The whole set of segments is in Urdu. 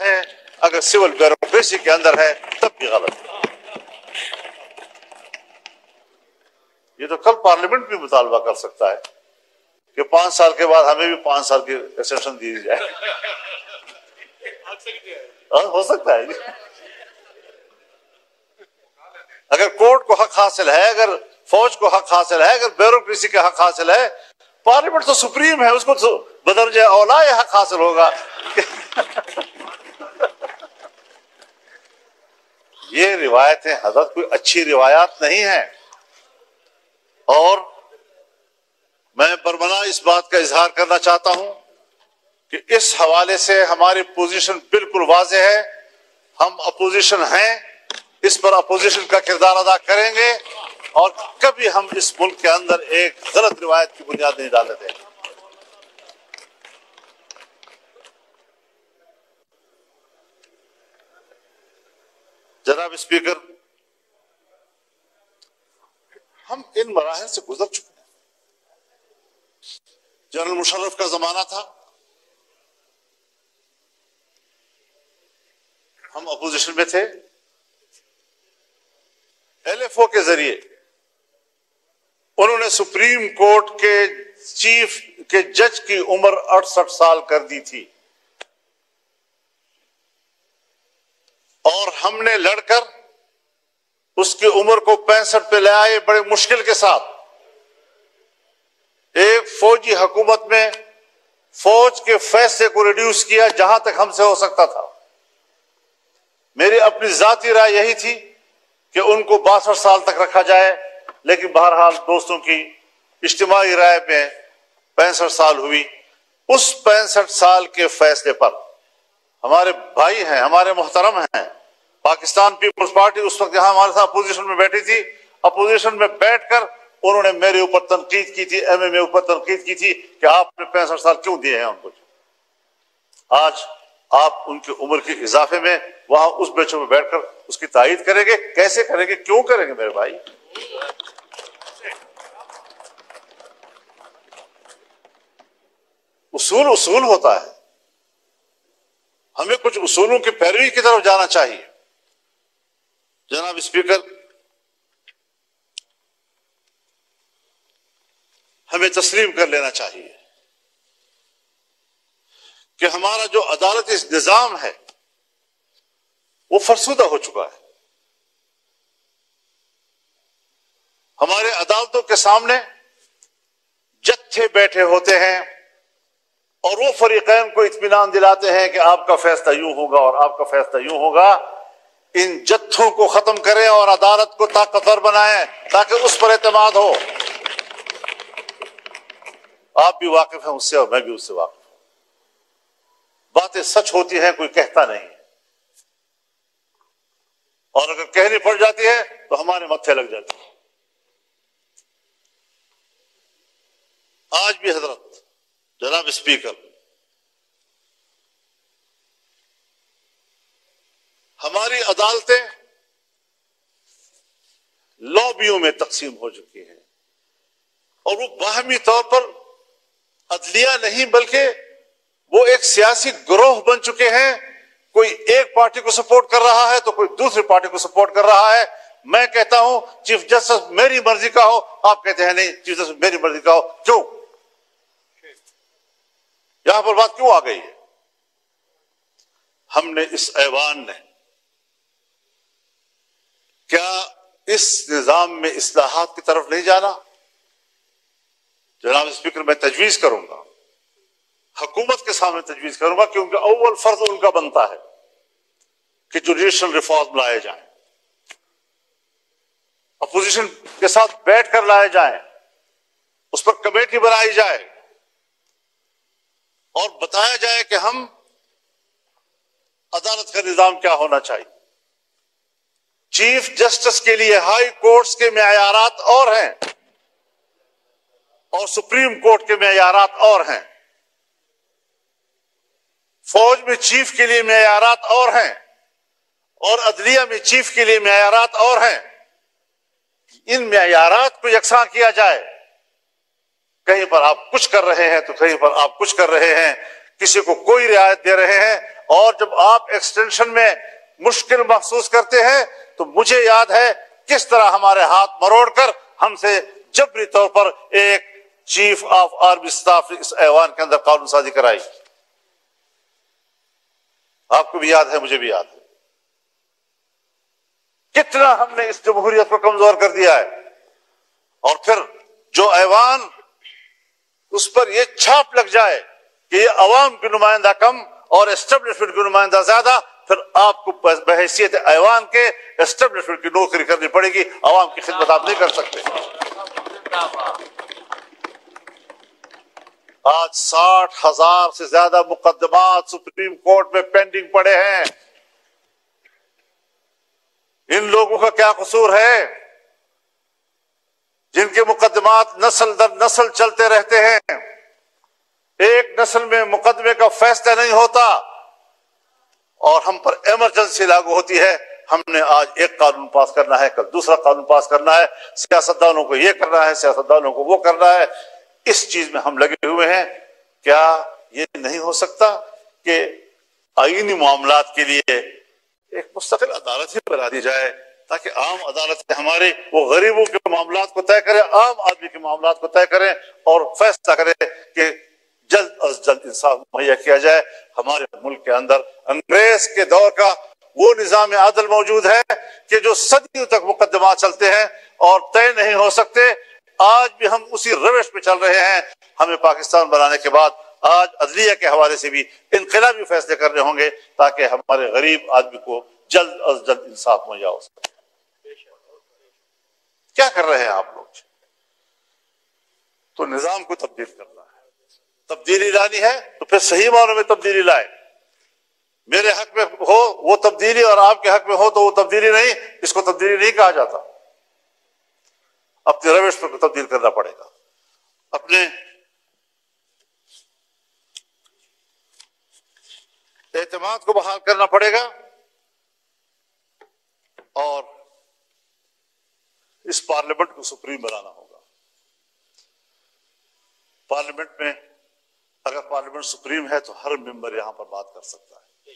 ہے، اگر سول بیوروکریسی کے اندر ہے تب بھی غلط ہے۔ یہ تو کل پارلیمنٹ بھی مطالبہ کر سکتا ہے کہ 5 سال کے بعد ہمیں بھی 5 سال کی ایکسٹینشن دی جائے۔ ہو سکتا ہے جی، اگر کورٹ کو حق حاصل ہے، اگر فوج کو حق حاصل ہے، اگر بیوروکریسی کا حق حاصل ہے، پارلیمنٹ تو سپریم ہے، اس کو تو بدرجہ اولا یہ حق حاصل ہوگا۔ یہ روایتیں حضرت کوئی اچھی روایات نہیں ہیں، اور میں برمنا اس بات کا اظہار کرنا چاہتا ہوں کہ اس حوالے سے ہماری پوزیشن بالکل واضح ہے۔ ہم اپوزیشن ہیں، اس پر اپوزیشن کا کردار ادا کریں گے، اور کبھی ہم اس ملک کے اندر ایک غلط روایت کی بنیاد نہیں ڈالنے دیں گے۔ جناب اسپیکر، ہم ان مراحل سے گزر چکے ہیں۔ جنرل مشرف کا زمانہ تھا، ہم اپوزیشن میں تھے، ایل ایف او کے ذریعے انہوں نے سپریم کورٹ کے چیف کے جج کی عمر 68 سال کر دی تھی، اور ہم نے لڑ کر اس کی عمر کو 65 پہ لے آئے بڑے مشکل کے ساتھ۔ ایک فوجی حکومت میں فوج کے فیصلے کو ریڈیوس کیا جہاں تک ہم سے ہو سکتا تھا۔ میری اپنی ذاتی رائے یہی تھی کہ ان کو 62 سال تک رکھا جائے، لیکن بہرحال دوستوں کی اجتماعی رائے میں 65 سال ہوئی۔ اس 65 سال کے فیصلے پر ہمارے بھائی ہیں، ہمارے محترم ہیں، پاکستان پیپلز پارٹی اس وقت یہاں ہمارے ساتھ اپوزیشن میں بیٹھی تھی، اپوزیشن میں بیٹھ کر انہوں نے میرے اوپر تنقید کی تھی، ایم ایم اے اوپر تنقید کی تھی کہ آپ نے 65 سال کیوں دیے ہیں ان کو۔ آج آپ ان کی عمر کے اضافے میں وہاں اس بیچوں میں بیٹھ کر اس کی تائید کریں گے؟ کیسے کریں گے؟ کیوں کریں گے میرے بھائی؟ اصول ہوتا ہے، ہمیں کچھ اصولوں کی پیروی کی طرف جانا چاہیے۔ جناب اسپیکر، ہمیں تسلیم کر لینا چاہیے کہ ہمارا جو عدالتی نظام ہے وہ فرسودہ ہو چکا ہے۔ ہمارے عدالتوں کے سامنے جتھے بیٹھے ہوتے ہیں اور وہ فریقین کو اطمینان دلاتے ہیں کہ آپ کا فیصلہ یوں ہوگا اور آپ کا فیصلہ یوں ہوگا۔ ان جتھوں کو ختم کریں اور عدالت کو طاقتور بنائیں تاکہ اس پر اعتماد ہو۔ آپ بھی واقف ہیں اس سے اور میں بھی اس سے واقف ہوں۔ باتیں سچ ہوتی ہیں، کوئی کہتا نہیں ہے، اور اگر کہنی پڑ جاتی ہے تو ہمارے متھے لگ جاتی ہے۔ آج بھی حضرت، جناب اسپیکر، ہماری عدالتیں لابیوں میں تقسیم ہو چکی ہیں، اور وہ باہمی طور پر عدلیہ نہیں بلکہ وہ ایک سیاسی گروہ بن چکے ہیں۔ کوئی ایک پارٹی کو سپورٹ کر رہا ہے تو کوئی دوسری پارٹی کو سپورٹ کر رہا ہے۔ میں کہتا ہوں چیف جسٹس میری مرضی کا ہو، آپ کہتے ہیں نہیں چیف جسٹس میری مرضی کا ہو۔ کیوں؟ یہاں پر بات کیوں آ گئی ہے؟ ہم نے اس ایوان نے کیا اس نظام میں اصلاحات کی طرف نہیں جانا؟ جناب اسپیکر، میں تجویز کروں گا، حکومت کے سامنے تجویز کروں گا، کیونکہ اول فرض ان کا بنتا ہے کہ جوڈیشل ریفارم لائے جائیں، اپوزیشن کے ساتھ بیٹھ کر لائے جائیں، اس پر کمیٹی بنائی جائے اور بتایا جائے کہ ہم عدالت کا نظام کیا ہونا چاہیے۔ چیف جسٹس کے لیے ہائی کورٹس کے معیارات اور ہیں اور سپریم کورٹ کے معیارات اور ہیں، فوج میں چیف کے لیے معیارات اور ہیں، اور عدلیہ میں چیف کے لیے معیارات اور ہیں۔ ان معیارات کو یکساں کیا جائے۔ کہیں پر آپ کچھ کر رہے ہیں تو کہیں پر آپ کچھ کر رہے ہیں، کسی کو کوئی رعایت دے رہے ہیں اور جب آپ ایکسٹینشن میں مشکل محسوس کرتے ہیں تو مجھے یاد ہے کس طرح ہمارے ہاتھ مروڑ کر ہم سے جبری طور پر ایک چیف آف آرمی اسٹاف اس ایوان کے اندر قانون سازی کرائی. آپ کو بھی یاد ہے, مجھے بھی یاد ہے. کتنا ہم نے اس جمہوریت کو کمزور کر دیا ہے. اور پھر جو ایوان اس پر یہ چھاپ لگ جائے کہ یہ عوام کی نمائندہ کم اور اسٹیبلشمنٹ کی نمائندہ زیادہ, پھر آپ کو بحیثیت ایوان کے اسٹیبلشمنٹ کی نوکری کرنی پڑے گی. عوام کی خدمت آپ نہیں کر سکتے. آج 60,000 سے زیادہ مقدمات سپریم کورٹ میں پینڈنگ پڑے ہیں. ان لوگوں کا کیا قصور ہے جن کے مقدمات نسل در نسل چلتے رہتے ہیں؟ ایک نسل میں مقدمے کا فیصلہ نہیں ہوتا اور ہم پر ایمرجنسی لاگو ہوتی ہے. ہم نے آج ایک قانون پاس کرنا ہے, کل دوسرا قانون پاس کرنا ہے, سیاستدانوں کو یہ کرنا ہے, سیاستدانوں کو وہ کرنا ہے. اس چیز میں ہم لگے ہوئے ہیں. کیا یہ نہیں ہو سکتا کہ آئینی معاملات کے لیے ایک مستقل عدالت ہی بنا دی جائے تاکہ عام عدالت ہمارے وہ غریبوں کے معاملات کو طے کرے, عام آدمی کے معاملات کو طے کریں اور فیصلہ کرے کہ جلد از جلد انصاف مہیا کیا جائے. ہمارے ملک کے اندر انگریز کے دور کا وہ نظام عدل موجود ہے کہ جو صدیوں تک مقدمات چلتے ہیں اور طے نہیں ہو سکتے. آج بھی ہم اسی روش پہ چل رہے ہیں. ہمیں پاکستان بنانے کے بعد آج عدلیہ کے حوالے سے بھی انقلابی فیصلے کرنے ہوں گے تاکہ ہمارے غریب آدمی کو جلد از جلد انصاف مہیا ہو سکے. کیا کر رہے ہیں آپ لوگ؟ تو نظام کو تبدیل کرنا ہے, تبدیلی لانی ہے تو پھر صحیح معنوں میں تبدیلی لائے. میرے حق میں ہو وہ تبدیلی اور آپ کے حق میں ہو تو وہ تبدیلی نہیں. اس کو تبدیلی نہیں کہا جاتا. اپنے روش پر تبدیل کرنا پڑے گا, اپنے اعتماد کو بحال کرنا پڑے گا اور اس پارلیمنٹ کو سپریم بنانا ہوگا. پارلیمنٹ میں اگر پارلیمنٹ سپریم ہے تو ہر ممبر یہاں پر بات کر سکتا ہے.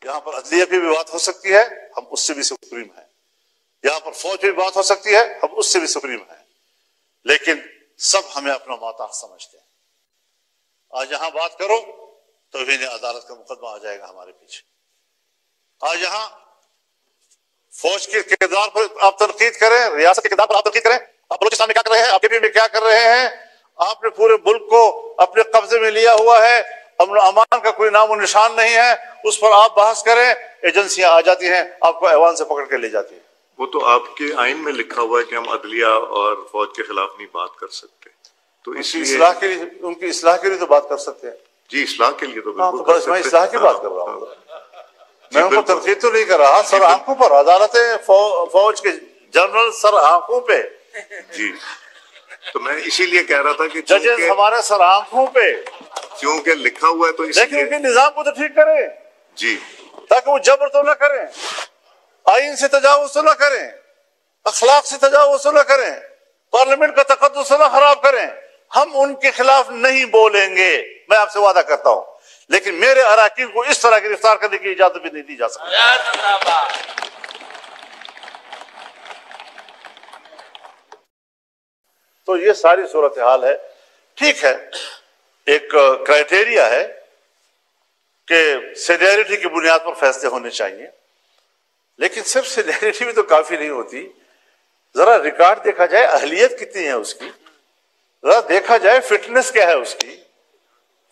یہاں پر عدلیہ پہ بھی بات ہو سکتی ہے, ہم اس سے بھی سپریم ہیں. یہاں پر فوج پہ بھی بات ہو سکتی ہے, ہم اس سے بھی سپریم ہیں. لیکن سب ہمیں اپنا ماتحت سمجھتے ہیں. آج یہاں بات کرو تو عدالت کا مقدمہ آ جائے گا ہمارے پیچھے. آج یہاں فوج کے کردار پر آپ تنقید کریں, ریاست کے کردار پر آپ تنقید کریں. آپ بلوچستان میں کیا کر رہے ہیں, آپ کے پی میں کیا کر رہے ہیں. آپ نے پورے ملک کو اپنے قبضے میں لیا ہوا ہے, امن و امان کا کوئی نام و نشان نہیں ہے. اس پر آپ بحث کریں, ایجنسیاں آ جاتی ہیں آپ کو ایوان سے پکڑ کے لے جاتی ہیں. وہ تو آپ کے آئین میں لکھا ہوا ہے کہ ہم عدلیہ اور فوج کے خلاف نہیں بات کر سکتے. تو اس لیے اصلاح کے لیے, ان کی اصلاح کے لیے تو بات کر سکتے ہیں. جی اصلاح کے لیے تو بالکل کر سکتے ہیں. میں اصلاح کی بات کر رہا ہوں, میں ان کو تنقید تو نہیں کر رہا. سر آنکھوں پر عدالتیں فوج کے جنرل سر آنکھوں پہ. جی تو میں اسی لیے کہہ رہا تھا کہ ججز ہمارے سر آنکھوں پہ, کیونکہ لکھا ہوا ہے تو اس لیکن ان کے نظام کو تو ٹھیک کریں جی تاکہ وہ جبر تو نہ کریں, آئین سے تجاوز تو نہ کریں, اخلاق سے تجاوز تو نہ کریں, پارلیمنٹ کا تقدس نہ خراب کریں. ہم ان کے خلاف نہیں بولیں گے, میں آپ سے وعدہ کرتا ہوں. لیکن میرے اراکین کو اس طرح گرفتار کرنے کی اجازت بھی نہیں دی جا سکتی. تو یہ ساری صورتحال ہے. ٹھیک ہے, ایک کرائٹیریا ہے کہ سینیئرٹی کی بنیاد پر فیصلے ہونے چاہیے, لیکن صرف سینیئرٹی بھی تو کافی نہیں ہوتی. ذرا ریکارڈ دیکھا جائے, اہلیت کتنی ہے اس کی, ذرا دیکھا جائے فٹنس کیا ہے اس کی.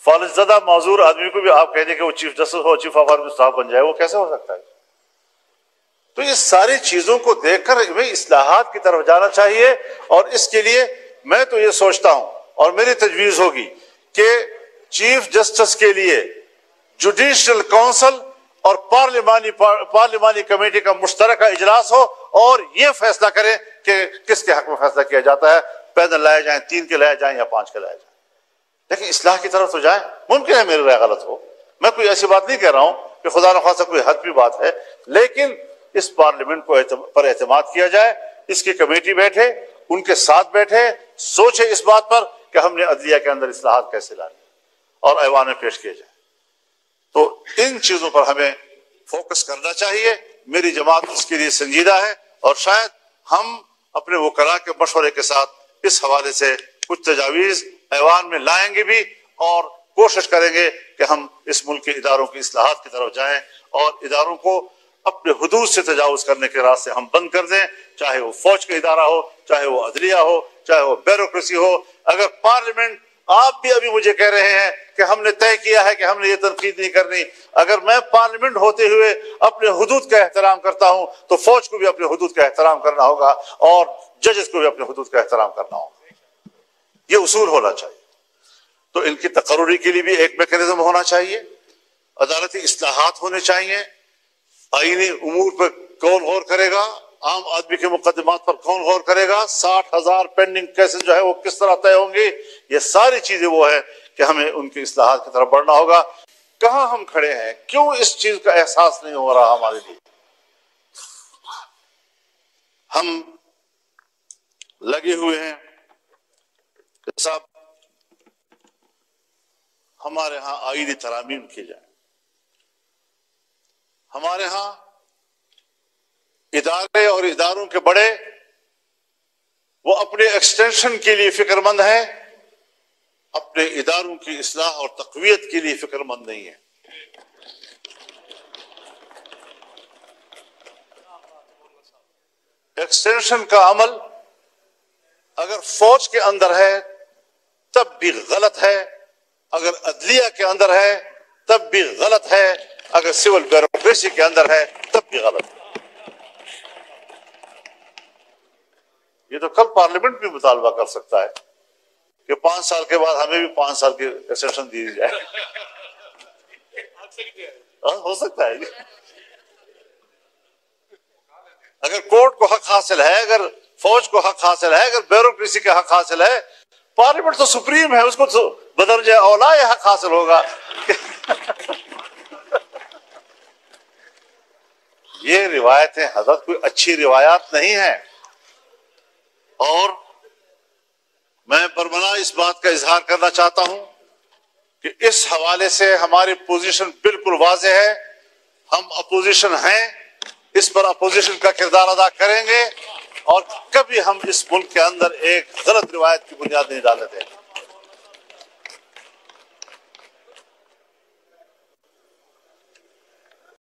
فالج زدہ معذور آدمی کو بھی آپ کہہ دیں کہ وہ چیف جسٹس ہو, چیف آف آرمی اسٹاف بن جائے, وہ کیسے ہو سکتا ہے؟ تو یہ ساری چیزوں کو دیکھ کر ہمیں اصلاحات کی طرف جانا چاہیے. اور اس کے لیے میں تو یہ سوچتا ہوں اور میری تجویز ہوگی کہ چیف جسٹس کے لیے جوڈیشل کونسل اور پارلیمانی کمیٹی کا مشترکہ اجلاس ہو اور یہ فیصلہ کریں کہ کس کے حق میں فیصلہ کیا جاتا ہے. پیدل لائے جائیں, 3 کے لائے جائیں یا 5 کے لائے جائیں, لیکن اصلاح کی طرف تو جائیں. ممکن ہے میری رائے غلط ہو, میں کوئی ایسی بات نہیں کہہ رہا ہوں کہ خدا نخواستہ کوئی حد بھی بات ہے, لیکن اس پارلیمنٹ کو پر اعتماد کیا جائے, اس کی کمیٹی بیٹھے, ان کے ساتھ بیٹھے, سوچے اس بات پر کہ ہم نے عدلیہ کے اندر اصلاحات کیسے لانی اور ایوان میں پیش کیے جائیں. تو ان چیزوں پر ہمیں فوکس کرنا چاہیے. میری جماعت اس کے لیے سنجیدہ ہے اور شاید ہم اپنے وکلاء کے مشورے کے ساتھ اس حوالے سے کچھ تجاویز ایوان میں لائیں گے بھی اور کوشش کریں گے کہ ہم اس ملک کے اداروں کی اصلاحات کی طرف جائیں اور اداروں کو اپنے حدود سے تجاوز کرنے کے راستے ہم بند کر دیں، چاہے وہ فوج کا ادارہ ہو، چاہے وہ عدلیہ ہو، چاہے وہ بیوروکریسی ہو. اگر پارلیمنٹ، آپ بھی ابھی مجھے کہہ رہے ہیں کہ ہم نے طے کیا ہے کہ ہم نے یہ تنقید نہیں کرنی، اگر میں پارلیمنٹ ہوتے ہوئے اپنے حدود کا احترام کرتا ہوں تو فوج کو بھی اپنے حدود کا احترام کرنا ہوگا اور ججز کو بھی اپنے حدود کا احترام کرنا ہوگا. یہ اصول ہونا چاہیے. تو ان کی تقرری کے لیے بھی ایک میکینزم ہونا چاہیے، عدالتی اصلاحات ہونے چاہیے. آئینی امور پر کون غور کرے گا، عام آدمی کے مقدمات پر کون غور کرے گا، 60,000 پینڈنگ کیسز جو ہے وہ کس طرح طے ہوں گے. یہ ساری چیزیں وہ ہے کہ ہمیں ان کی اصلاحات کی طرف بڑھنا ہوگا. کہاں ہم کھڑے ہیں، کیوں اس چیز کا احساس نہیں ہو رہا ہمارے لیے؟ ہم لگے ہوئے ہیں کہ صاحب ہمارے ہاں آئینی ترامیم کی جائیں، ہمارے ہاں ادارے اور اداروں کے بڑے وہ اپنے ایکسٹینشن کے لیے فکر مند ہیں، اپنے اداروں کی اصلاح اور تقویت کے لیے فکر مند نہیں ہیں. ایکسٹینشن کا عمل اگر فوج کے اندر ہے تب بھی غلط ہے، اگر عدلیہ کے اندر ہے تب بھی غلط ہے، اگر سول بیوروکریسی کے اندر ہے تب بھی غلط ہے. یہ تو کل پارلیمنٹ بھی مطالبہ کر سکتا ہے کہ 5 سال کے بعد ہمیں بھی 5 سال کی ایکسٹینشن دی جائے. ہو سکتا ہے. اگر کورٹ کو حق حاصل ہے، اگر فوج کو حق حاصل ہے، اگر بیوروکریسی کا حق حاصل ہے، پارلیمنٹ تو سپریم ہے، اس کو تو بدرجہ اولا حق حاصل ہوگا. یہ روایتیں حضرت کوئی اچھی روایات نہیں ہیں. اور میں برملا اس بات کا اظہار کرنا چاہتا ہوں کہ اس حوالے سے ہماری پوزیشن بالکل واضح ہے. ہم اپوزیشن ہیں، اس پر اپوزیشن کا کردار ادا کریں گے اور کبھی ہم اس ملک کے اندر ایک غلط روایت کی بنیاد نہیں ڈالنے دیں گے.